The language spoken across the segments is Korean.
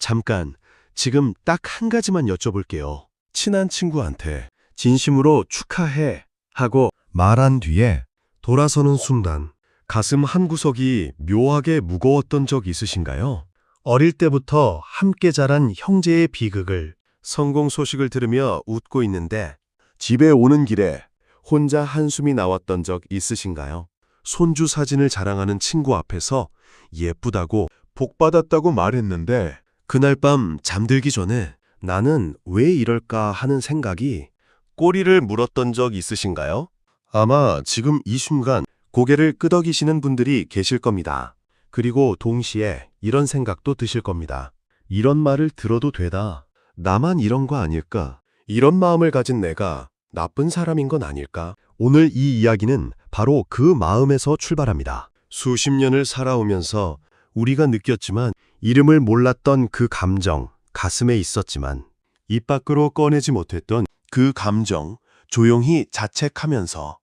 잠깐, 지금 딱 한 가지만 여쭤볼게요. 친한 친구한테 진심으로 축하해 하고 말한 뒤에 돌아서는 순간 가슴 한구석이 묘하게 무거웠던 적 있으신가요? 어릴 때부터 함께 자란 형제의 비극을, 성공 소식을 들으며 웃고 있는데 집에 오는 길에 혼자 한숨이 나왔던 적 있으신가요? 손주 사진을 자랑하는 친구 앞에서 예쁘다고 복받았다고 말했는데 그날 밤 잠들기 전에 나는 왜 이럴까 하는 생각이 꼬리를 물었던 적 있으신가요? 아마 지금 이 순간 고개를 끄덕이시는 분들이 계실 겁니다. 그리고 동시에 이런 생각도 드실 겁니다. 이런 말을 들어도 되다. 나만 이런 거 아닐까? 이런 마음을 가진 내가 나쁜 사람인 건 아닐까? 오늘 이 이야기는 바로 그 마음에서 출발합니다. 수십 년을 살아오면서 우리가 느꼈지만 이름을 몰랐던 그 감정, 가슴에 있었지만 입 밖으로 꺼내지 못했던 그 감정, 조용히 자책하면서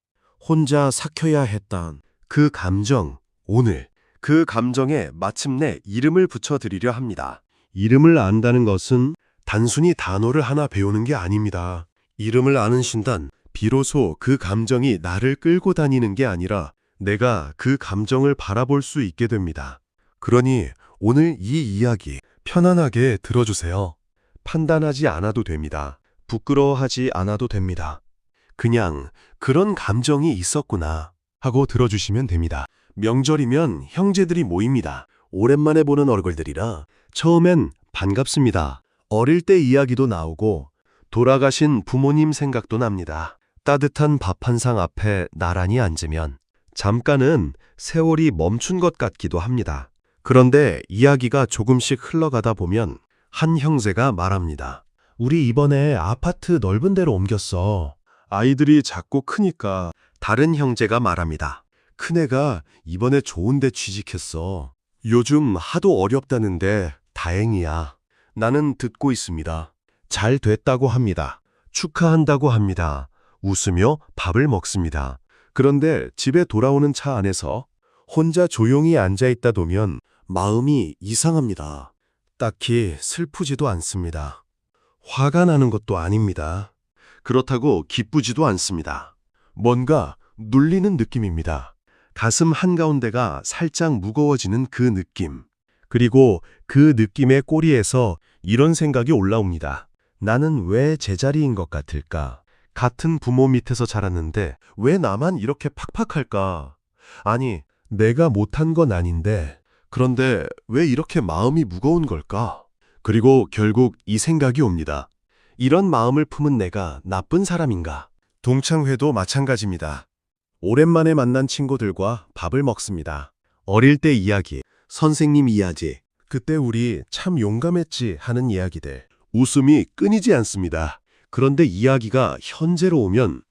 혼자 삭혀야 했던 그 감정, 오늘 그 감정에 마침내 이름을 붙여드리려 합니다. 이름을 안다는 것은 단순히 단어를 하나 배우는 게 아닙니다. 이름을 아는 순간 비로소 그 감정이 나를 끌고 다니는 게 아니라 내가 그 감정을 바라볼 수 있게 됩니다. 그러니 오늘 이 이야기 편안하게 들어주세요. 판단하지 않아도 됩니다. 부끄러워하지 않아도 됩니다. 그냥 그런 감정이 있었구나 하고 들어주시면 됩니다. 명절이면 형제들이 모입니다. 오랜만에 보는 얼굴들이라 처음엔 반갑습니다. 어릴 때 이야기도 나오고 돌아가신 부모님 생각도 납니다. 따뜻한 밥 한 상 앞에 나란히 앉으면 잠깐은 세월이 멈춘 것 같기도 합니다. 그런데 이야기가 조금씩 흘러가다 보면 한 형제가 말합니다. 우리 이번에 아파트 넓은 데로 옮겼어. 아이들이 작고 크니까. 다른 형제가 말합니다. 큰애가 이번에 좋은 데 취직했어. 요즘 하도 어렵다는데 다행이야. 나는 듣고 있습니다. 잘 됐다고 합니다. 축하한다고 합니다. 웃으며 밥을 먹습니다. 그런데 집에 돌아오는 차 안에서 혼자 조용히 앉아있다 보면 마음이 이상합니다. 딱히 슬프지도 않습니다. 화가 나는 것도 아닙니다. 그렇다고 기쁘지도 않습니다. 뭔가 눌리는 느낌입니다. 가슴 한가운데가 살짝 무거워지는 그 느낌. 그리고 그 느낌의 꼬리에서 이런 생각이 올라옵니다. 나는 왜 제자리인 것 같을까? 같은 부모 밑에서 자랐는데 왜 나만 이렇게 팍팍할까? 아니, 내가 못한 건 아닌데 그런데 왜 이렇게 마음이 무거운 걸까? 그리고 결국 이 생각이 옵니다. 이런 마음을 품은 내가 나쁜 사람인가? 동창회도 마찬가지입니다. 오랜만에 만난 친구들과 밥을 먹습니다. 어릴 때 이야기, 선생님 이야기, 그때 우리 참 용감했지 하는 이야기들. 웃음이 끊이지 않습니다. 그런데 이야기가 현재로 오면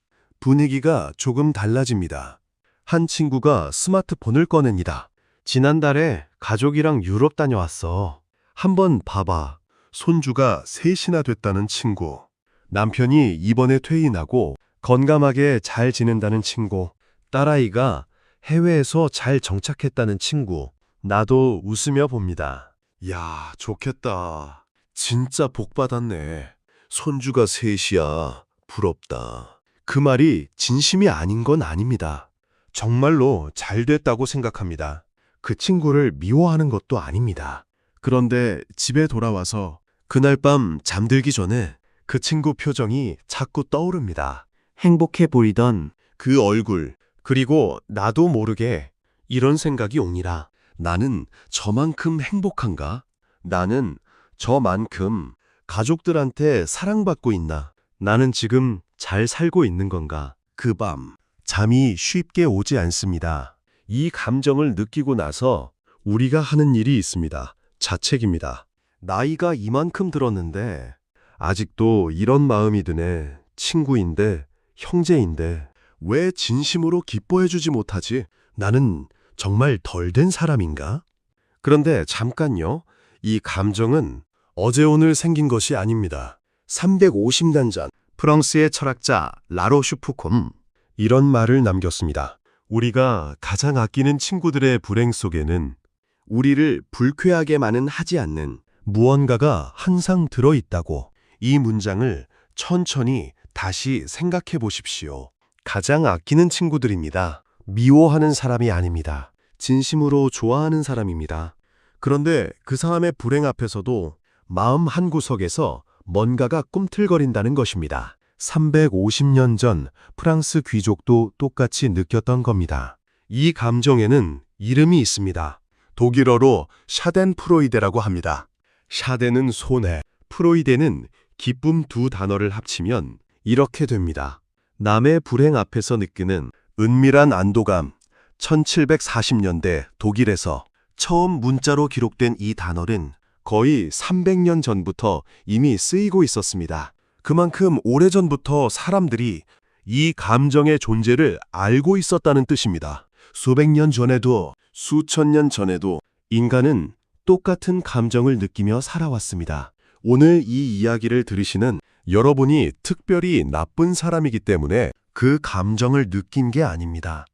분위기가 조금 달라집니다. 한 친구가 스마트폰을 꺼냅니다. 지난달에 가족이랑 유럽 다녀왔어. 한번 봐봐. 손주가 셋이나 됐다는 친구. 남편이 이번에 퇴임하고 건강하게 잘 지낸다는 친구. 딸아이가 해외에서 잘 정착했다는 친구. 나도 웃으며 봅니다. 야, 좋겠다. 진짜 복 받았네. 손주가 셋이야. 부럽다. 그 말이 진심이 아닌 건 아닙니다. 정말로 잘 됐다고 생각합니다. 그 친구를 미워하는 것도 아닙니다. 그런데 집에 돌아와서 그날 밤 잠들기 전에 그 친구 표정이 자꾸 떠오릅니다. 행복해 보이던 그 얼굴, 그리고 나도 모르게 이런 생각이 옵니다. 나는 저만큼 행복한가? 나는 저만큼 가족들한테 사랑받고 있나? 나는 지금 잘 살고 있는 건가? 그 밤 잠이 쉽게 오지 않습니다. 이 감정을 느끼고 나서 우리가 하는 일이 있습니다. 자책입니다. 나이가 이만큼 들었는데 아직도 이런 마음이 드네. 친구인데, 형제인데 왜 진심으로 기뻐해주지 못하지? 나는 정말 덜 된 사람인가? 그런데 잠깐요. 이 감정은 어제 오늘 생긴 것이 아닙니다. 350년 전 프랑스의 철학자 라로슈프콤 이런 말을 남겼습니다. 우리가 가장 아끼는 친구들의 불행 속에는 우리를 불쾌하게만은 하지 않는 무언가가 항상 들어있다고. 이 문장을 천천히 다시 생각해 보십시오. 가장 아끼는 친구들입니다. 미워하는 사람이 아닙니다. 진심으로 좋아하는 사람입니다. 그런데 그 사람의 불행 앞에서도 마음 한구석에서 뭔가가 꿈틀거린다는 것입니다. 350년 전 프랑스 귀족도 똑같이 느꼈던 겁니다. 이 감정에는 이름이 있습니다. 독일어로 샤덴프로이데라고 합니다. 샤덴은 손해, 프로이데는 기쁨 두 단어를 합치면 이렇게 됩니다. 남의 불행 앞에서 느끼는 은밀한 안도감. 1740년대 독일에서 처음 문자로 기록된 이 단어는 거의 300년 전부터 이미 쓰이고 있었습니다. 그만큼 오래전부터 사람들이 이 감정의 존재를 알고 있었다는 뜻입니다. 수백 년 전에도 수천 년 전에도 인간은 똑같은 감정을 느끼며 살아왔습니다. 오늘 이 이야기를 들으시는 여러분이 특별히 나쁜 사람이기 때문에 그 감정을 느낀 게 아닙니다.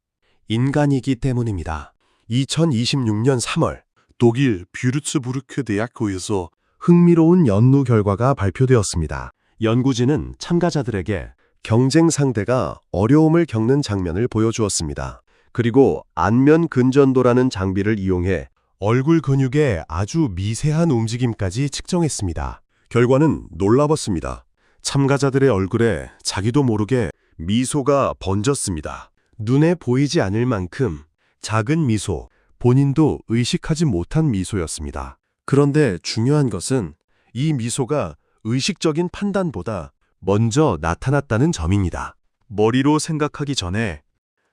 인간이기 때문입니다. 2026년 3월 독일 뷰르츠부르크 대학교에서 흥미로운 연구 결과가 발표되었습니다. 연구진은 참가자들에게 경쟁 상대가 어려움을 겪는 장면을 보여주었습니다. 그리고 안면 근전도라는 장비를 이용해 얼굴 근육의 아주 미세한 움직임까지 측정했습니다. 결과는 놀라웠습니다. 참가자들의 얼굴에 자기도 모르게 미소가 번졌습니다. 눈에 보이지 않을 만큼 작은 미소, 본인도 의식하지 못한 미소였습니다. 그런데 중요한 것은 이 미소가 의식적인 판단보다 먼저 나타났다는 점입니다. 머리로 생각하기 전에,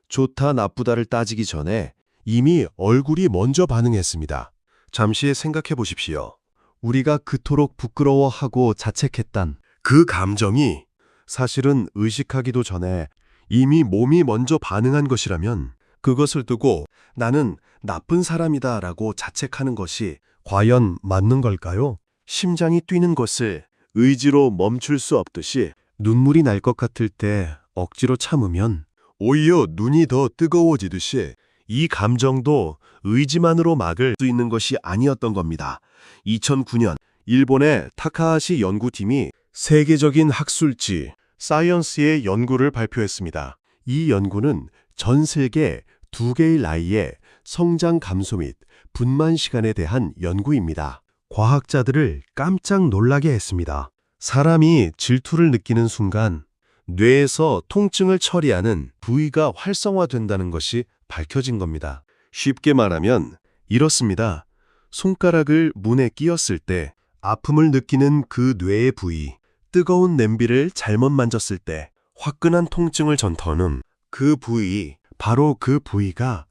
좋다 나쁘다를 따지기 전에 이미 얼굴이 먼저 반응했습니다. 잠시 생각해 보십시오. 우리가 그토록 부끄러워하고 자책했던 그 감정이 사실은 의식하기도 전에 이미 몸이 먼저 반응한 것이라면 그것을 두고 나는 나쁜 사람이다 라고 자책하는 것이 과연 맞는 걸까요? 심장이 뛰는 것을 의지로 멈출 수 없듯이 눈물이 날 것 같을 때 억지로 참으면 오히려 눈이 더 뜨거워지듯이 이 감정도 의지만으로 막을 수 있는 것이 아니었던 겁니다. 2009년 일본의 타카하시 연구팀이 세계적인 학술지 사이언스의 연구를 발표했습니다. 이 연구는 전 세계 2개의 나이의 성장 감소 및 분만 시간에 대한 연구입니다. 과학자들을 깜짝 놀라게 했습니다. 사람이 질투를 느끼는 순간 뇌에서 통증을 처리하는 부위가 활성화된다는 것이 밝혀진 겁니다. 쉽게 말하면 이렇습니다. 손가락을 문에 끼었을 때 아픔을 느끼는 그 뇌의 부위, 뜨거운 냄비를 잘못 만졌을 때 화끈한 통증을 전터는 그 부위, 바로 그 부위가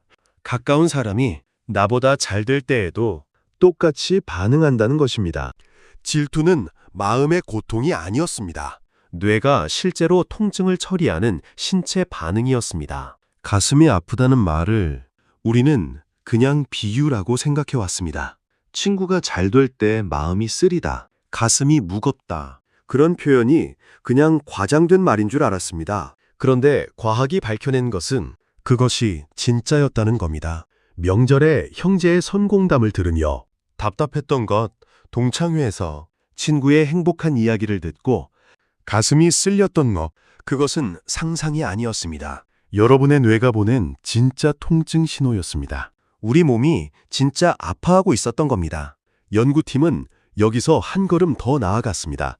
가까운 사람이 나보다 잘 될 때에도 똑같이 반응한다는 것입니다. 질투는 마음의 고통이 아니었습니다. 뇌가 실제로 통증을 처리하는 신체 반응이었습니다. 가슴이 아프다는 말을 우리는 그냥 비유라고 생각해 왔습니다. 친구가 잘 될 때 마음이 쓰리다, 가슴이 무겁다. 그런 표현이 그냥 과장된 말인 줄 알았습니다. 그런데 과학이 밝혀낸 것은 그것이 진짜였다는 겁니다. 명절에 형제의 선공담을 들으며 답답했던 것, 동창회에서 친구의 행복한 이야기를 듣고 가슴이 쓸렸던 것, 그것은 상상이 아니었습니다. 여러분의 뇌가 보낸 진짜 통증 신호였습니다. 우리 몸이 진짜 아파하고 있었던 겁니다. 연구팀은 여기서 한 걸음 더 나아갔습니다.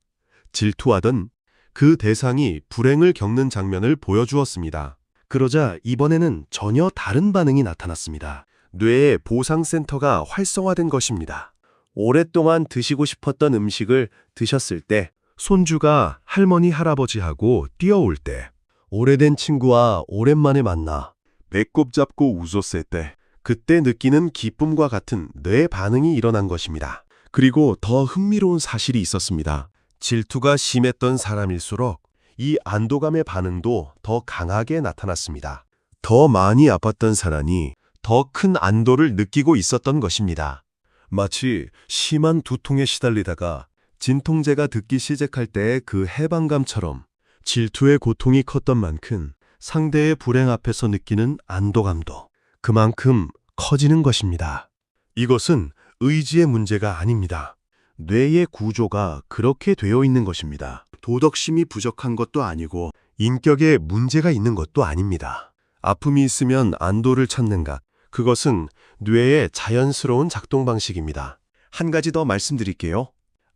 질투하던 그 대상이 불행을 겪는 장면을 보여주었습니다. 그러자 이번에는 전혀 다른 반응이 나타났습니다. 뇌의 보상센터가 활성화된 것입니다. 오랫동안 드시고 싶었던 음식을 드셨을 때, 손주가 할머니 할아버지하고 뛰어올 때, 오래된 친구와 오랜만에 만나 배꼽 잡고 웃었을 때, 그때 느끼는 기쁨과 같은 뇌 반응이 일어난 것입니다. 그리고 더 흥미로운 사실이 있었습니다. 질투가 심했던 사람일수록 이 안도감의 반응도 더 강하게 나타났습니다. 더 많이 아팠던 사람이 더 큰 안도를 느끼고 있었던 것입니다. 마치 심한 두통에 시달리다가 진통제가 듣기 시작할 때의 그 해방감처럼 질투의 고통이 컸던 만큼 상대의 불행 앞에서 느끼는 안도감도 그만큼 커지는 것입니다. 이것은 의지의 문제가 아닙니다. 뇌의 구조가 그렇게 되어 있는 것입니다. 도덕심이 부족한 것도 아니고 인격에 문제가 있는 것도 아닙니다. 아픔이 있으면 안도를 찾는가? 그것은 뇌의 자연스러운 작동 방식입니다. 한 가지 더 말씀드릴게요.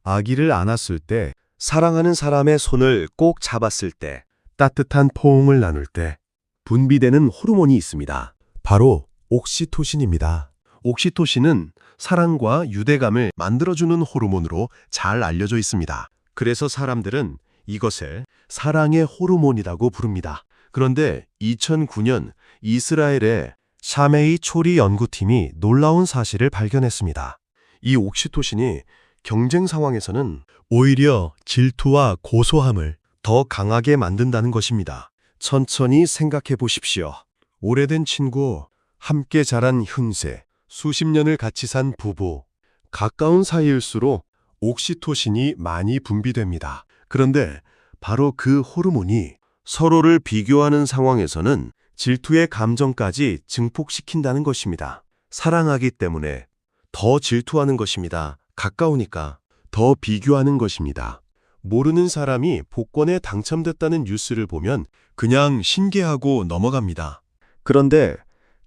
아기를 안았을 때, 사랑하는 사람의 손을 꼭 잡았을 때, 따뜻한 포옹을 나눌 때 분비되는 호르몬이 있습니다. 바로 옥시토신입니다. 옥시토신은 사랑과 유대감을 만들어주는 호르몬으로 잘 알려져 있습니다. 그래서 사람들은 이것을 사랑의 호르몬이라고 부릅니다. 그런데 2009년 이스라엘의 샤메이 초리 연구팀이 놀라운 사실을 발견했습니다. 이 옥시토신이 경쟁 상황에서는 오히려 질투와 고소함을 더 강하게 만든다는 것입니다. 천천히 생각해 보십시오. 오래된 친구, 함께 자란 형제, 수십 년을 같이 산 부부, 가까운 사이일수록 옥시토신이 많이 분비됩니다. 그런데 바로 그 호르몬이 서로를 비교하는 상황에서는 질투의 감정까지 증폭시킨다는 것입니다. 사랑하기 때문에 더 질투하는 것입니다. 가까우니까 더 비교하는 것입니다. 모르는 사람이 복권에 당첨됐다는 뉴스를 보면 그냥 신기하고 넘어갑니다. 그런데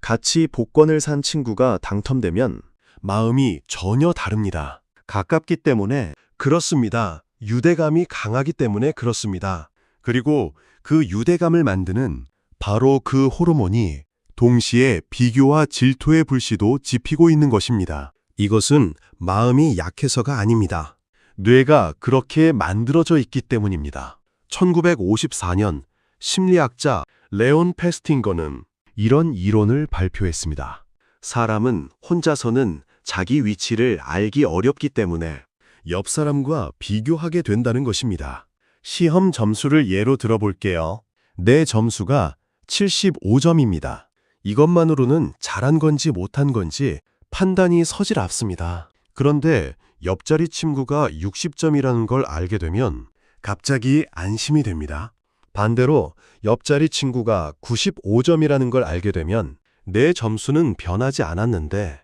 같이 복권을 산 친구가 당첨되면 마음이 전혀 다릅니다. 가깝기 때문에 그렇습니다. 유대감이 강하기 때문에 그렇습니다. 그리고 그 유대감을 만드는 바로 그 호르몬이 동시에 비교와 질투의 불씨도 지피고 있는 것입니다. 이것은 마음이 약해서가 아닙니다. 뇌가 그렇게 만들어져 있기 때문입니다. 1954년 심리학자 레온 페스팅거는 이런 이론을 발표했습니다. 사람은 혼자서는 자기 위치를 알기 어렵기 때문에 옆 사람과 비교하게 된다는 것입니다. 시험 점수를 예로 들어볼게요. 내 점수가 75점입니다. 이것만으로는 잘한 건지 못한 건지 판단이 서질 않습니다. 그런데 옆자리 친구가 60점이라는 걸 알게 되면 갑자기 안심이 됩니다. 반대로 옆자리 친구가 95점이라는 걸 알게 되면 내 점수는 변하지 않았는데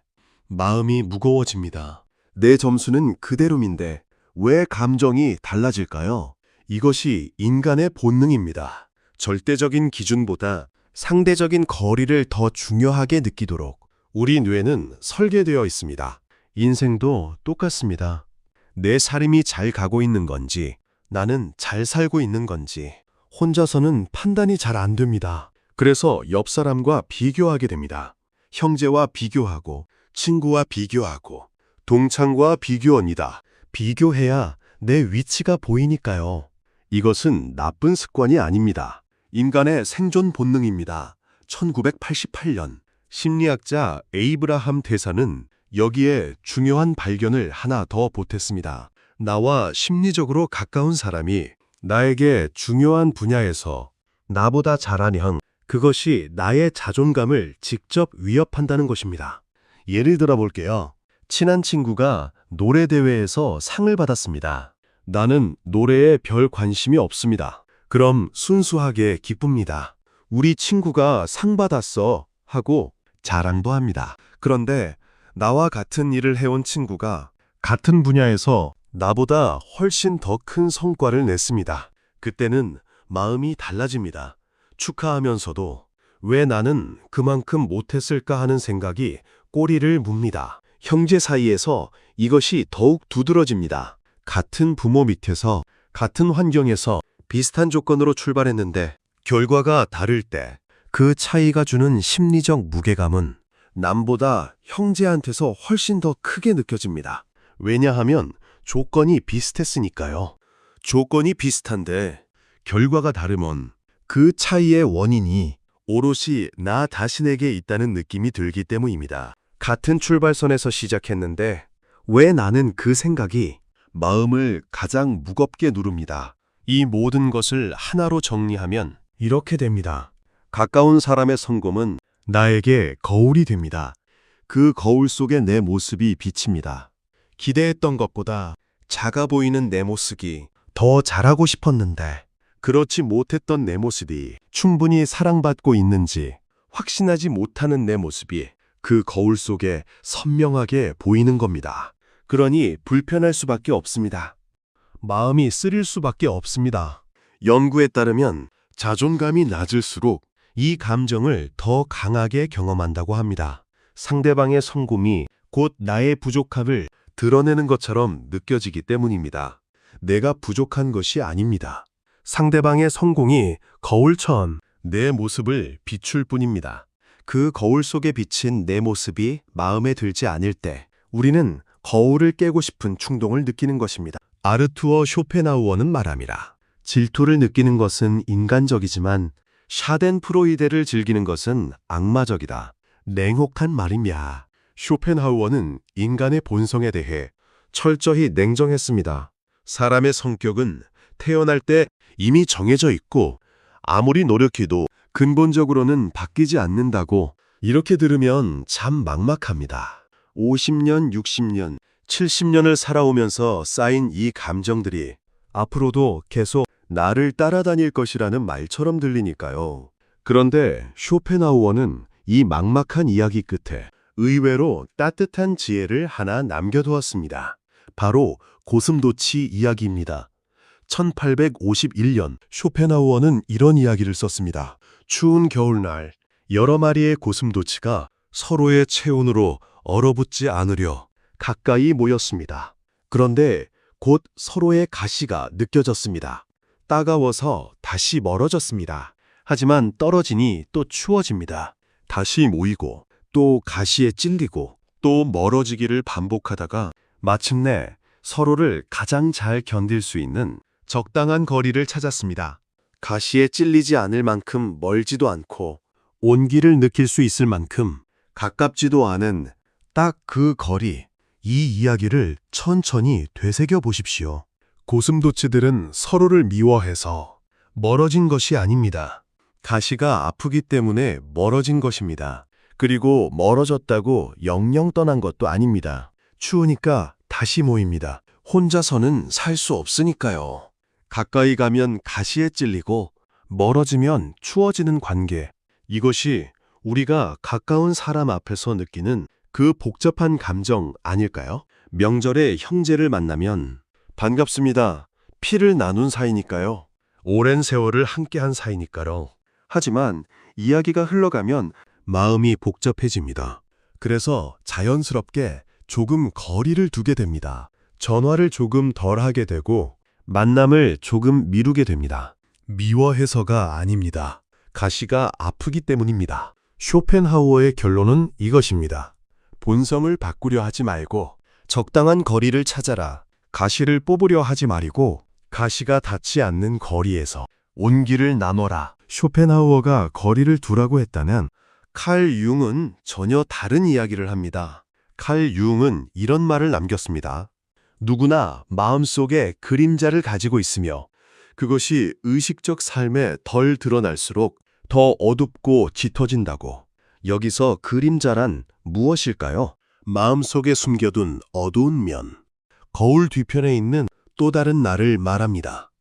마음이 무거워집니다. 내 점수는 그대로인데 왜 감정이 달라질까요? 이것이 인간의 본능입니다. 절대적인 기준보다 상대적인 거리를 더 중요하게 느끼도록 우리 뇌는 설계되어 있습니다. 인생도 똑같습니다. 내 삶이 잘 가고 있는 건지, 나는 잘 살고 있는 건지 혼자서는 판단이 잘 안 됩니다. 그래서 옆 사람과 비교하게 됩니다. 형제와 비교하고, 친구와 비교하고, 동창과 비교합니다. 비교해야 내 위치가 보이니까요. 이것은 나쁜 습관이 아닙니다. 인간의 생존 본능입니다. 1988년 심리학자 에이브라함 대사는 여기에 중요한 발견을 하나 더 보탰습니다. 나와 심리적으로 가까운 사람이 나에게 중요한 분야에서 나보다 잘하면 그것이 나의 자존감을 직접 위협한다는 것입니다. 예를 들어 볼게요. 친한 친구가 노래대회에서 상을 받았습니다. 나는 노래에 별 관심이 없습니다. 그럼 순수하게 기쁩니다. 우리 친구가 상 받았어 하고 자랑도 합니다. 그런데 나와 같은 일을 해온 친구가 같은 분야에서 나보다 훨씬 더 큰 성과를 냈습니다. 그때는 마음이 달라집니다. 축하하면서도 왜 나는 그만큼 못했을까 하는 생각이 꼬리를 뭅니다. 형제 사이에서 이것이 더욱 두드러집니다. 같은 부모 밑에서, 같은 환경에서 비슷한 조건으로 출발했는데 결과가 다를 때 그 차이가 주는 심리적 무게감은 남보다 형제한테서 훨씬 더 크게 느껴집니다. 왜냐하면 조건이 비슷했으니까요. 조건이 비슷한데 결과가 다르면 그 차이의 원인이 오롯이 나 자신에게 있다는 느낌이 들기 때문입니다. 같은 출발선에서 시작했는데 왜 나는 그 생각이 마음을 가장 무겁게 누릅니다. 이 모든 것을 하나로 정리하면 이렇게 됩니다. 가까운 사람의 성공은 나에게 거울이 됩니다. 그 거울 속에 내 모습이 비칩니다. 기대했던 것보다 작아 보이는 내 모습이 더 잘하고 싶었는데 그렇지 못했던 내 모습이 충분히 사랑받고 있는지 확신하지 못하는 내 모습이 그 거울 속에 선명하게 보이는 겁니다. 그러니 불편할 수밖에 없습니다. 마음이 쓰릴 수밖에 없습니다. 연구에 따르면 자존감이 낮을수록 이 감정을 더 강하게 경험한다고 합니다. 상대방의 성공이 곧 나의 부족함을 드러내는 것처럼 느껴지기 때문입니다. 내가 부족한 것이 아닙니다. 상대방의 성공이 거울처럼 내 모습을 비출 뿐입니다. 그 거울 속에 비친 내 모습이 마음에 들지 않을 때 우리는 거울을 깨고 싶은 충동을 느끼는 것입니다. 아르투어 쇼펜하우어는 말합니다. 질투를 느끼는 것은 인간적이지만 샤덴프로이데를 즐기는 것은 악마적이다. 냉혹한 말입니다. 쇼펜하우어는 인간의 본성에 대해 철저히 냉정했습니다. 사람의 성격은 태어날 때 이미 정해져 있고 아무리 노력해도 근본적으로는 바뀌지 않는다고. 이렇게 들으면 참 막막합니다. 50년, 60년, 70년을 살아오면서 쌓인 이 감정들이 앞으로도 계속 나를 따라다닐 것이라는 말처럼 들리니까요. 그런데 쇼펜하우어는 이 막막한 이야기 끝에 의외로 따뜻한 지혜를 하나 남겨두었습니다. 바로 고슴도치 이야기입니다. 1851년 쇼펜하우어는 이런 이야기를 썼습니다. 추운 겨울날 여러 마리의 고슴도치가 서로의 체온으로 얼어붙지 않으려 가까이 모였습니다. 그런데 곧 서로의 가시가 느껴졌습니다. 따가워서 다시 멀어졌습니다. 하지만 떨어지니 또 추워집니다. 다시 모이고 또 가시에 찔리고 또 멀어지기를 반복하다가 마침내 서로를 가장 잘 견딜 수 있는 적당한 거리를 찾았습니다. 가시에 찔리지 않을 만큼 멀지도 않고 온기를 느낄 수 있을 만큼 가깝지도 않은 딱 그 거리. 이 이야기를 천천히 되새겨 보십시오. 고슴도치들은 서로를 미워해서 멀어진 것이 아닙니다. 가시가 아프기 때문에 멀어진 것입니다. 그리고 멀어졌다고 영영 떠난 것도 아닙니다. 추우니까 다시 모입니다. 혼자서는 살 수 없으니까요. 가까이 가면 가시에 찔리고 멀어지면 추워지는 관계. 이것이 우리가 가까운 사람 앞에서 느끼는 그 복잡한 감정 아닐까요? 명절에 형제를 만나면 반갑습니다. 피를 나눈 사이니까요. 오랜 세월을 함께한 사이니까요. 하지만 이야기가 흘러가면 마음이 복잡해집니다. 그래서 자연스럽게 조금 거리를 두게 됩니다. 전화를 조금 덜 하게 되고 만남을 조금 미루게 됩니다. 미워해서가 아닙니다. 가시가 아프기 때문입니다. 쇼펜하우어의 결론은 이것입니다. 본성을 바꾸려 하지 말고 적당한 거리를 찾아라. 가시를 뽑으려 하지 말고 가시가 닿지 않는 거리에서 온기를 나눠라. 쇼펜하우어가 거리를 두라고 했다면 칼 융은 전혀 다른 이야기를 합니다. 칼 융은 이런 말을 남겼습니다. 누구나 마음속에 그림자를 가지고 있으며 그것이 의식적 삶에 덜 드러날수록 더 어둡고 짙어진다고. 여기서 그림자란 무엇일까요? 마음속에 숨겨둔 어두운 면, 거울 뒤편에 있는 또 다른 나를 말합니다.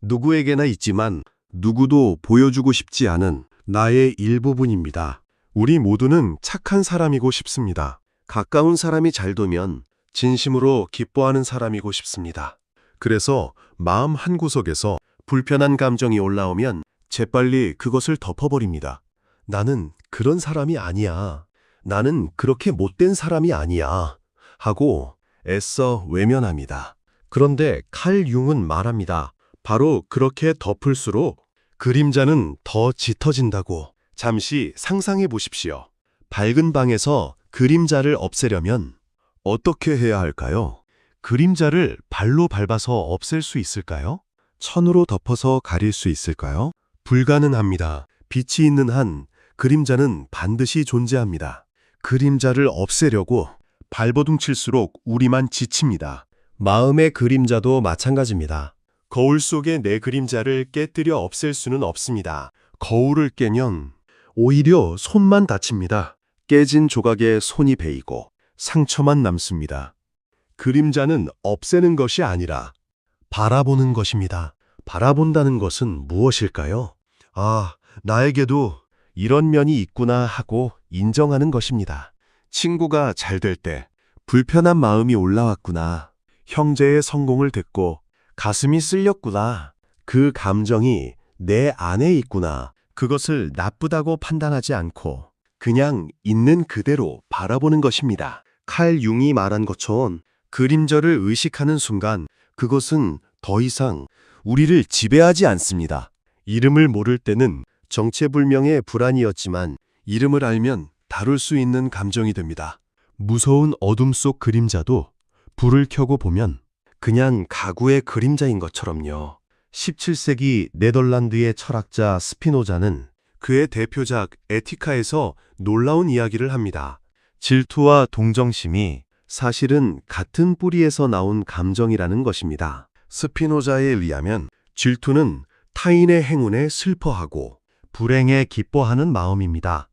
누구에게나 있지만 누구도 보여주고 싶지 않은 나의 일부분입니다. 우리 모두는 착한 사람이고 싶습니다. 가까운 사람이 잘 되면 진심으로 기뻐하는 사람이고 싶습니다. 그래서 마음 한구석에서 불편한 감정이 올라오면 재빨리 그것을 덮어버립니다. 나는 그런 사람이 아니야. 나는 그렇게 못된 사람이 아니야. 하고 애써 외면합니다. 그런데 칼 융은 말합니다. 바로 그렇게 덮을수록 그림자는 더 짙어진다고. 잠시 상상해 보십시오. 밝은 방에서 그림자를 없애려면 어떻게 해야 할까요? 그림자를 발로 밟아서 없앨 수 있을까요? 천으로 덮어서 가릴 수 있을까요? 불가능합니다. 빛이 있는 한 그림자는 반드시 존재합니다. 그림자를 없애려고 발버둥칠수록 우리만 지칩니다. 마음의 그림자도 마찬가지입니다. 거울 속의 내 그림자를 깨뜨려 없앨 수는 없습니다. 거울을 깨면 오히려 손만 다칩니다. 깨진 조각에 손이 베이고 상처만 남습니다. 그림자는 없애는 것이 아니라 바라보는 것입니다. 바라본다는 것은 무엇일까요? 아, 나에게도 이런 면이 있구나 하고 인정하는 것입니다. 친구가 잘 될 때, 불편한 마음이 올라왔구나. 형제의 성공을 듣고 가슴이 쓸렸구나. 그 감정이 내 안에 있구나. 그것을 나쁘다고 판단하지 않고 그냥 있는 그대로 바라보는 것입니다. 칼 융이 말한 것처럼 그림자를 의식하는 순간 그것은 더 이상 우리를 지배하지 않습니다. 이름을 모를 때는 정체불명의 불안이었지만 이름을 알면 다룰 수 있는 감정이 됩니다. 무서운 어둠 속 그림자도 불을 켜고 보면 그냥 가구의 그림자인 것처럼요. 17세기 네덜란드의 철학자 스피노자는 그의 대표작 에티카에서 놀라운 이야기를 합니다. 질투와 동정심이 사실은 같은 뿌리에서 나온 감정이라는 것입니다. 스피노자에 의하면 질투는 타인의 행운에 슬퍼하고 불행에 기뻐하는 마음입니다.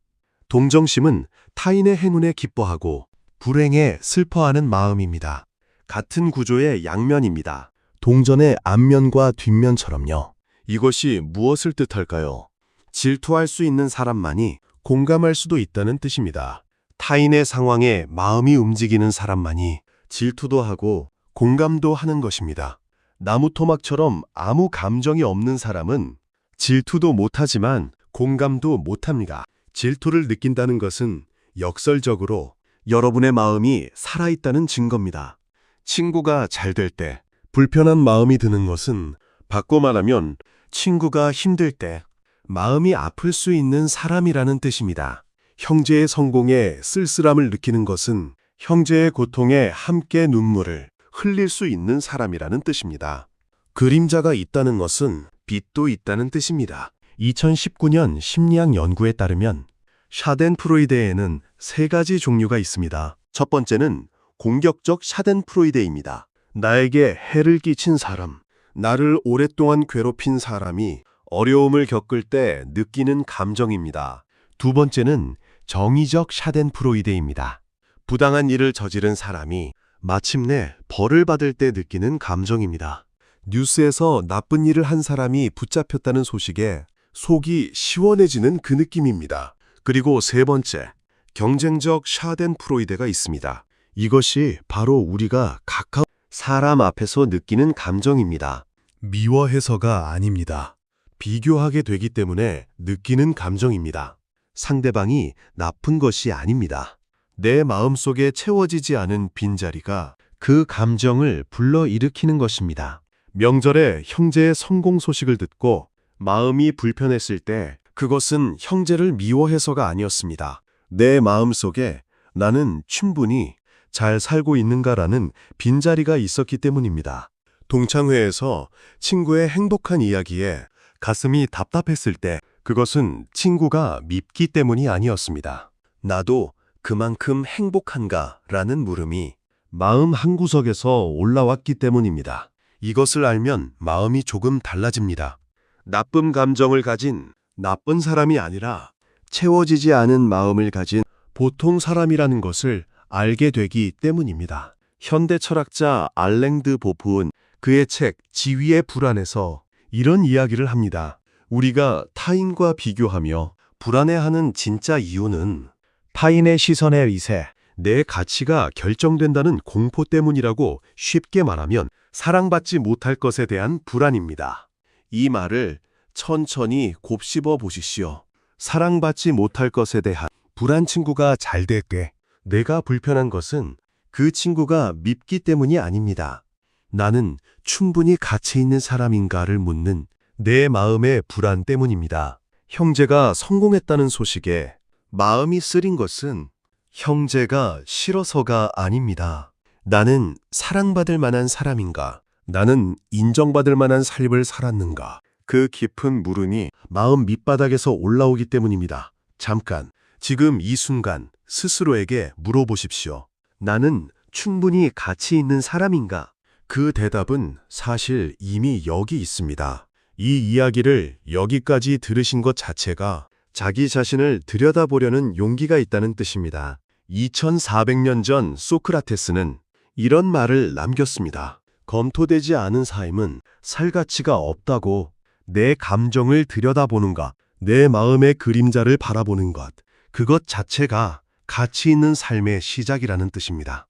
동정심은 타인의 행운에 기뻐하고 불행에 슬퍼하는 마음입니다. 같은 구조의 양면입니다. 동전의 앞면과 뒷면처럼요. 이것이 무엇을 뜻할까요? 질투할 수 있는 사람만이 공감할 수도 있다는 뜻입니다. 타인의 상황에 마음이 움직이는 사람만이 질투도 하고 공감도 하는 것입니다. 나무토막처럼 아무 감정이 없는 사람은 질투도 못하지만 공감도 못합니다. 질투를 느낀다는 것은 역설적으로 여러분의 마음이 살아있다는 증거입니다. 친구가 잘 될 때 불편한 마음이 드는 것은 바꿔 말하면 친구가 힘들 때 마음이 아플 수 있는 사람이라는 뜻입니다. 형제의 성공에 쓸쓸함을 느끼는 것은 형제의 고통에 함께 눈물을 흘릴 수 있는 사람이라는 뜻입니다. 그림자가 있다는 것은 빛도 있다는 뜻입니다. 2019년 심리학 연구에 따르면 샤덴프로이데에는 3가지 종류가 있습니다. 첫 번째는 공격적 샤덴프로이데입니다. 나에게 해를 끼친 사람, 나를 오랫동안 괴롭힌 사람이 어려움을 겪을 때 느끼는 감정입니다. 두 번째는 정의적 샤덴프로이데입니다. 부당한 일을 저지른 사람이 마침내 벌을 받을 때 느끼는 감정입니다. 뉴스에서 나쁜 일을 한 사람이 붙잡혔다는 소식에 속이 시원해지는 그 느낌입니다. 그리고 세 번째, 경쟁적 샤덴프로이데가 있습니다. 이것이 바로 우리가 가까운 사람 앞에서 느끼는 감정입니다. 미워해서가 아닙니다. 비교하게 되기 때문에 느끼는 감정입니다. 상대방이 나쁜 것이 아닙니다. 내 마음속에 채워지지 않은 빈자리가 그 감정을 불러일으키는 것입니다. 명절에 형제의 성공 소식을 듣고 마음이 불편했을 때 그것은 형제를 미워해서가 아니었습니다. 내 마음속에 나는 충분히 잘 살고 있는가라는 빈자리가 있었기 때문입니다. 동창회에서 친구의 행복한 이야기에 가슴이 답답했을 때 그것은 친구가 밉기 때문이 아니었습니다. 나도 그만큼 행복한가? 라는 물음이 마음 한구석에서 올라왔기 때문입니다. 이것을 알면 마음이 조금 달라집니다. 나쁜 감정을 가진 나쁜 사람이 아니라 채워지지 않은 마음을 가진 보통 사람이라는 것을 알게 되기 때문입니다. 현대 철학자 알랭드 보프은 그의 책 지위의 불안에서 이런 이야기를 합니다. 우리가 타인과 비교하며 불안해하는 진짜 이유는 타인의 시선에 의해 내 가치가 결정된다는 공포 때문이라고 쉽게 말하면 사랑받지 못할 것에 대한 불안입니다. 이 말을 천천히 곱씹어 보십시오. 사랑받지 못할 것에 대한 불안. 친구가 잘 될 때 내가 불편한 것은 그 친구가 밉기 때문이 아닙니다. 나는 충분히 가치 있는 사람인가를 묻는 내 마음의 불안 때문입니다. 형제가 성공했다는 소식에 마음이 쓰린 것은 형제가 싫어서가 아닙니다. 나는 사랑받을 만한 사람인가? 나는 인정받을 만한 삶을 살았는가? 그 깊은 물음이 마음 밑바닥에서 올라오기 때문입니다. 잠깐, 지금 이 순간 스스로에게 물어보십시오. 나는 충분히 가치 있는 사람인가? 그 대답은 사실 이미 여기 있습니다. 이 이야기를 여기까지 들으신 것 자체가 자기 자신을 들여다보려는 용기가 있다는 뜻입니다. 2400년 전 소크라테스는 이런 말을 남겼습니다. 검토되지 않은 삶은 살 가치가 없다고. 내 감정을 들여다보는 것, 내 마음의 그림자를 바라보는 것, 그것 자체가 가치 있는 삶의 시작이라는 뜻입니다.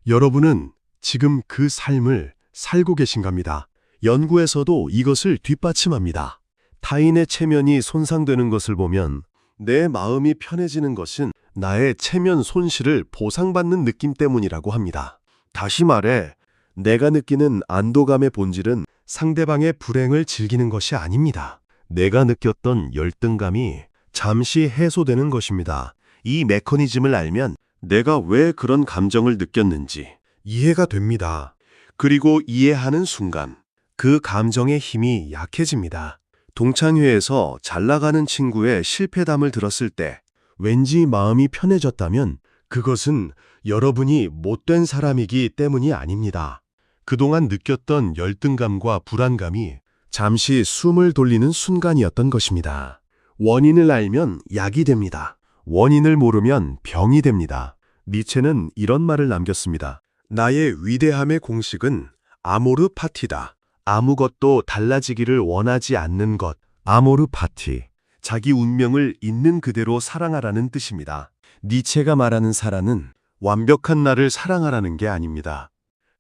여러분은 지금 그 삶을 살고 계신 겁니다. 연구에서도 이것을 뒷받침합니다. 타인의 체면이 손상되는 것을 보면 내 마음이 편해지는 것은 나의 체면 손실을 보상받는 느낌 때문이라고 합니다. 다시 말해, 내가 느끼는 안도감의 본질은 상대방의 불행을 즐기는 것이 아닙니다. 내가 느꼈던 열등감이 잠시 해소되는 것입니다. 이 메커니즘을 알면 내가 왜 그런 감정을 느꼈는지 이해가 됩니다. 그리고 이해하는 순간 그 감정의 힘이 약해집니다. 동창회에서 잘 나가는 친구의 실패담을 들었을 때 왠지 마음이 편해졌다면 그것은 여러분이 못된 사람이기 때문이 아닙니다. 그동안 느꼈던 열등감과 불안감이 잠시 숨을 돌리는 순간이었던 것입니다. 원인을 알면 약이 됩니다. 원인을 모르면 병이 됩니다. 니체는 이런 말을 남겼습니다. 나의 위대함의 공식은 아모르 파티다. 아무것도 달라지기를 원하지 않는 것. 아모르 파티. 자기 운명을 있는 그대로 사랑하라는 뜻입니다. 니체가 말하는 사랑은 완벽한 나를 사랑하라는 게 아닙니다.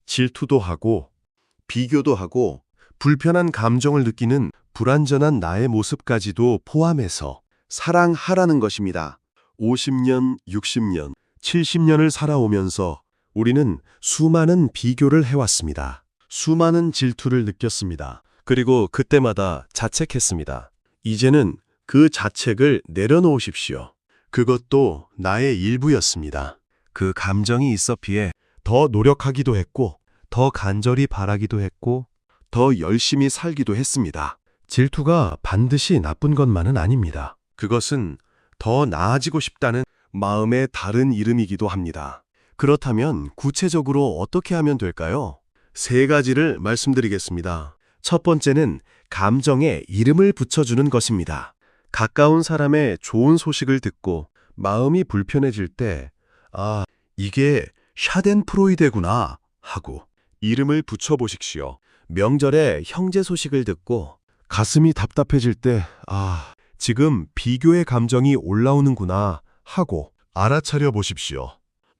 질투도 하고 비교도 하고 불편한 감정을 느끼는 불완전한 나의 모습까지도 포함해서 사랑하라는 것입니다. 50년, 60년, 70년을 살아오면서 우리는 수많은 비교를 해왔습니다. 수많은 질투를 느꼈습니다. 그리고 그때마다 자책했습니다. 이제는 그 자책을 내려놓으십시오. 그것도 나의 일부였습니다. 그 감정이 있었기에 더 노력하기도 했고, 더 간절히 바라기도 했고, 더 열심히 살기도 했습니다. 질투가 반드시 나쁜 것만은 아닙니다. 그것은 더 나아지고 싶다는 마음의 다른 이름이기도 합니다. 그렇다면 구체적으로 어떻게 하면 될까요? 3가지를 말씀드리겠습니다. 첫 번째는 감정에 이름을 붙여주는 것입니다. 가까운 사람의 좋은 소식을 듣고 마음이 불편해질 때, 아, 이게 샤덴프로이데구나 하고 이름을 붙여보십시오. 명절에 형제 소식을 듣고 가슴이 답답해질 때, 아, 지금 비교의 감정이 올라오는구나 하고 알아차려 보십시오.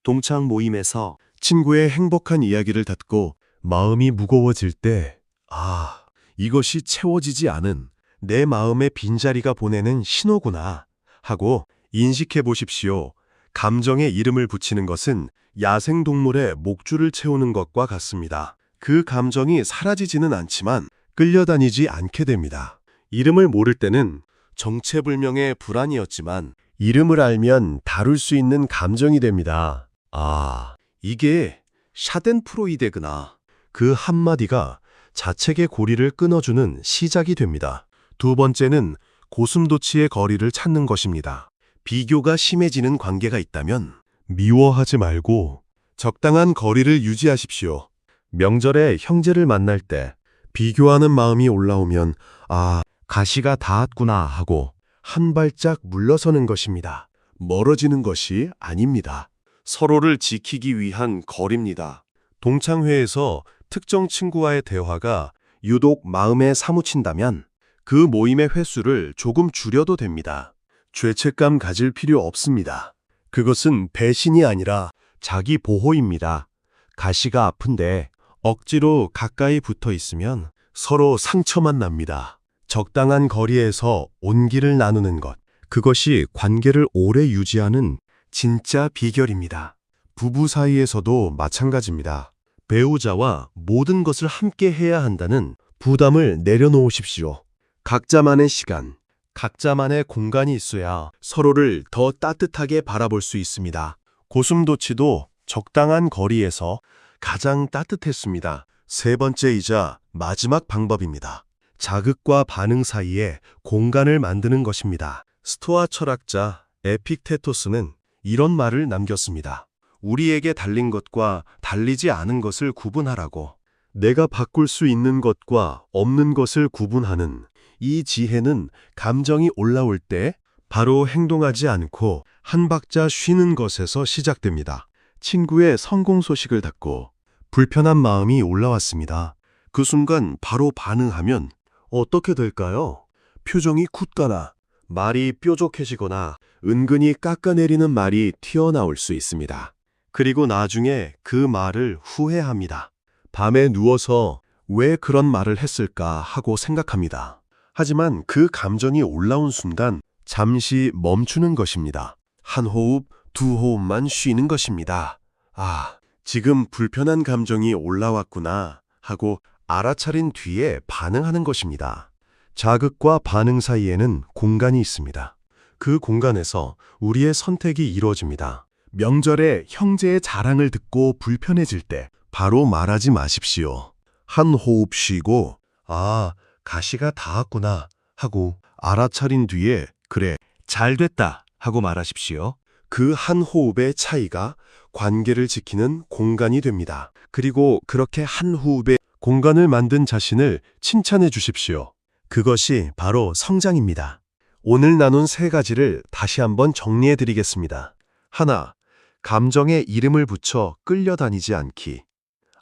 동창 모임에서 친구의 행복한 이야기를 듣고 마음이 무거워질 때, 아, 이것이 채워지지 않은 내 마음의 빈자리가 보내는 신호구나 하고 인식해 보십시오. 감정에 이름을 붙이는 것은 야생동물의 목줄을 채우는 것과 같습니다. 그 감정이 사라지지는 않지만 끌려다니지 않게 됩니다. 이름을 모를 때는 정체불명의 불안이었지만 이름을 알면 다룰 수 있는 감정이 됩니다. 아, 이게 샤덴프로이데구나. 그 한마디가 자책의 고리를 끊어주는 시작이 됩니다. 두 번째는 고슴도치의 거리를 찾는 것입니다. 비교가 심해지는 관계가 있다면 미워하지 말고 적당한 거리를 유지하십시오. 명절에 형제를 만날 때 비교하는 마음이 올라오면, 아, 가시가 닿았구나 하고 한 발짝 물러서는 것입니다. 멀어지는 것이 아닙니다. 서로를 지키기 위한 거리입니다. 동창회에서 특정 친구와의 대화가 유독 마음에 사무친다면 그 모임의 횟수를 조금 줄여도 됩니다. 죄책감 가질 필요 없습니다. 그것은 배신이 아니라 자기 보호입니다. 가시가 아픈데 억지로 가까이 붙어 있으면 서로 상처만 납니다. 적당한 거리에서 온기를 나누는 것, 그것이 관계를 오래 유지하는 진짜 비결입니다. 부부 사이에서도 마찬가지입니다. 배우자와 모든 것을 함께 해야 한다는 부담을 내려놓으십시오. 각자만의 시간, 각자만의 공간이 있어야 서로를 더 따뜻하게 바라볼 수 있습니다. 고슴도치도 적당한 거리에서 가장 따뜻했습니다. 3번째이자 마지막 방법입니다. 자극과 반응 사이에 공간을 만드는 것입니다. 스토아 철학자 에픽테토스는 이런 말을 남겼습니다. 우리에게 달린 것과 달리지 않은 것을 구분하라고. 내가 바꿀 수 있는 것과 없는 것을 구분하는 이 지혜는 감정이 올라올 때 바로 행동하지 않고 한 박자 쉬는 것에서 시작됩니다. 친구의 성공 소식을 듣고 불편한 마음이 올라왔습니다. 그 순간 바로 반응하면 어떻게 될까요? 표정이 굳거나 말이 뾰족해지거나 은근히 깎아내리는 말이 튀어나올 수 있습니다. 그리고 나중에 그 말을 후회합니다. 밤에 누워서 왜 그런 말을 했을까 하고 생각합니다. 하지만 그 감정이 올라온 순간 잠시 멈추는 것입니다. 한 호흡, 두 호흡만 쉬는 것입니다. 아, 지금 불편한 감정이 올라왔구나 하고 알아차린 뒤에 반응하는 것입니다. 자극과 반응 사이에는 공간이 있습니다. 그 공간에서 우리의 선택이 이루어집니다. 명절에 형제의 자랑을 듣고 불편해질 때 바로 말하지 마십시오. 한 호흡 쉬고 아, 가시가 닿았구나 하고 알아차린 뒤에 그래, 잘됐다 하고 말하십시오. 그 한 호흡의 차이가 관계를 지키는 공간이 됩니다. 그리고 그렇게 한 호흡의 공간을 만든 자신을 칭찬해 주십시오. 그것이 바로 성장입니다. 오늘 나눈 세 가지를 다시 한번 정리해 드리겠습니다. 하나, 감정에 이름을 붙여 끌려다니지 않기.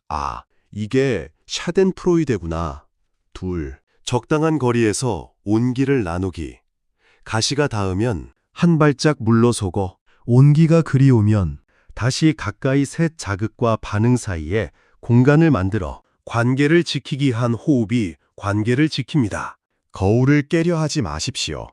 아, 이게 샤덴프로이데구나. 둘, 적당한 거리에서 온기를 나누기. 가시가 닿으면 한 발짝 물러서고 온기가 그리우면 다시 가까이 셋 자극과 반응 사이에 공간을 만들어 관계를 지키기 한 호흡이 관계를 지킵니다. 거울을 깨려 하지 마십시오.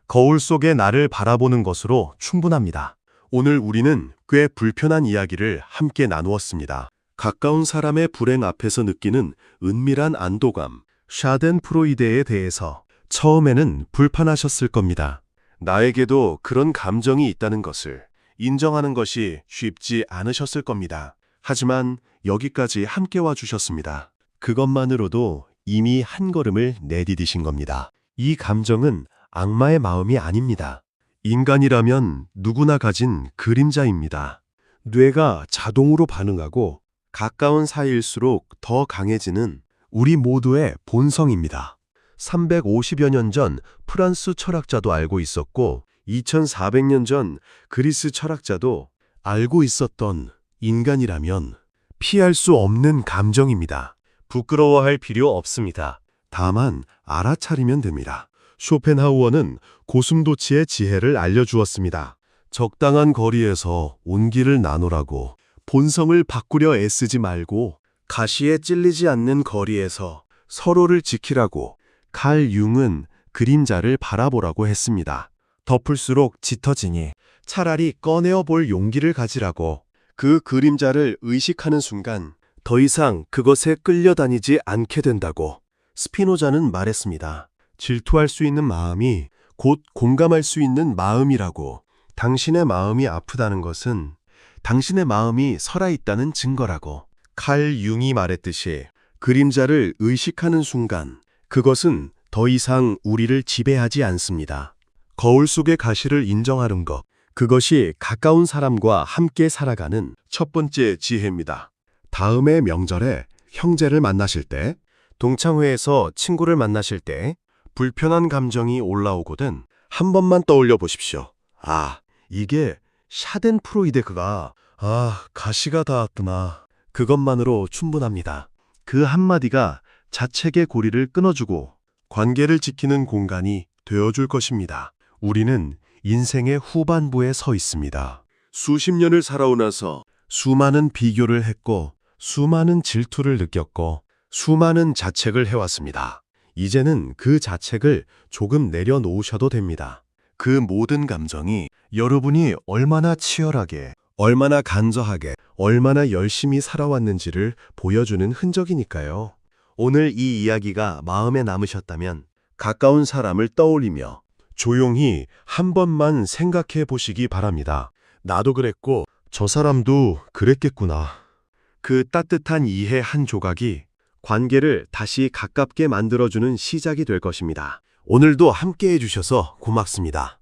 거울 속의 나를 바라보는 것으로 충분합니다. 오늘 우리는 꽤 불편한 이야기를 함께 나누었습니다. 가까운 사람의 불행 앞에서 느끼는 은밀한 안도감, 샤덴프로이데에 대해서 처음에는 불편하셨을 겁니다. 나에게도 그런 감정이 있다는 것을 인정하는 것이 쉽지 않으셨을 겁니다. 하지만 여기까지 함께 와주셨습니다. 그것만으로도 이미 한 걸음을 내디디신 겁니다. 이 감정은 악마의 마음이 아닙니다. 인간이라면 누구나 가진 그림자입니다. 뇌가 자동으로 반응하고 가까운 사이일수록 더 강해지는 우리 모두의 본성입니다. 350여 년 전 프랑스 철학자도 알고 있었고 2400년 전 그리스 철학자도 알고 있었던 인간이라면 피할 수 없는 감정입니다. 부끄러워할 필요 없습니다. 다만 알아차리면 됩니다. 쇼펜하우어는 고슴도치의 지혜를 알려주었습니다. 적당한 거리에서 온기를 나누라고. 본성을 바꾸려 애쓰지 말고 가시에 찔리지 않는 거리에서 서로를 지키라고. 칼 융은 그림자를 바라보라고 했습니다. 덮을수록 짙어지니 차라리 꺼내어 볼 용기를 가지라고. 그 그림자를 의식하는 순간 더 이상 그것에 끌려다니지 않게 된다고. 스피노자는 말했습니다. 질투할 수 있는 마음이 곧 공감할 수 있는 마음이라고. 당신의 마음이 아프다는 것은 당신의 마음이 살아있다는 증거라고. 칼 융이 말했듯이 그림자를 의식하는 순간 그것은 더 이상 우리를 지배하지 않습니다. 거울 속의 가시를 인정하는 것, 그것이 가까운 사람과 함께 살아가는 첫 번째 지혜입니다. 다음의 명절에 형제를 만나실 때, 동창회에서 친구를 만나실 때 불편한 감정이 올라오거든 한 번만 떠올려 보십시오. 아, 이게 샤덴프로이데가 가시가 닿았구나. 그것만으로 충분합니다. 그 한마디가 자책의 고리를 끊어주고 관계를 지키는 공간이 되어줄 것입니다. 우리는 인생의 후반부에 서 있습니다. 수십 년을 살아오 나서 수많은 비교를 했고 수많은 질투를 느꼈고 수많은 자책을 해왔습니다. 이제는 그 자책을 조금 내려놓으셔도 됩니다. 그 모든 감정이 여러분이 얼마나 치열하게, 얼마나 간절하게, 얼마나 열심히 살아왔는지를 보여주는 흔적이니까요. 오늘 이 이야기가 마음에 남으셨다면 가까운 사람을 떠올리며 조용히 한 번만 생각해 보시기 바랍니다. 나도 그랬고 저 사람도 그랬겠구나. 그 따뜻한 이해 한 조각이 관계를 다시 가깝게 만들어주는 시작이 될 것입니다. 오늘도 함께 해주셔서 고맙습니다.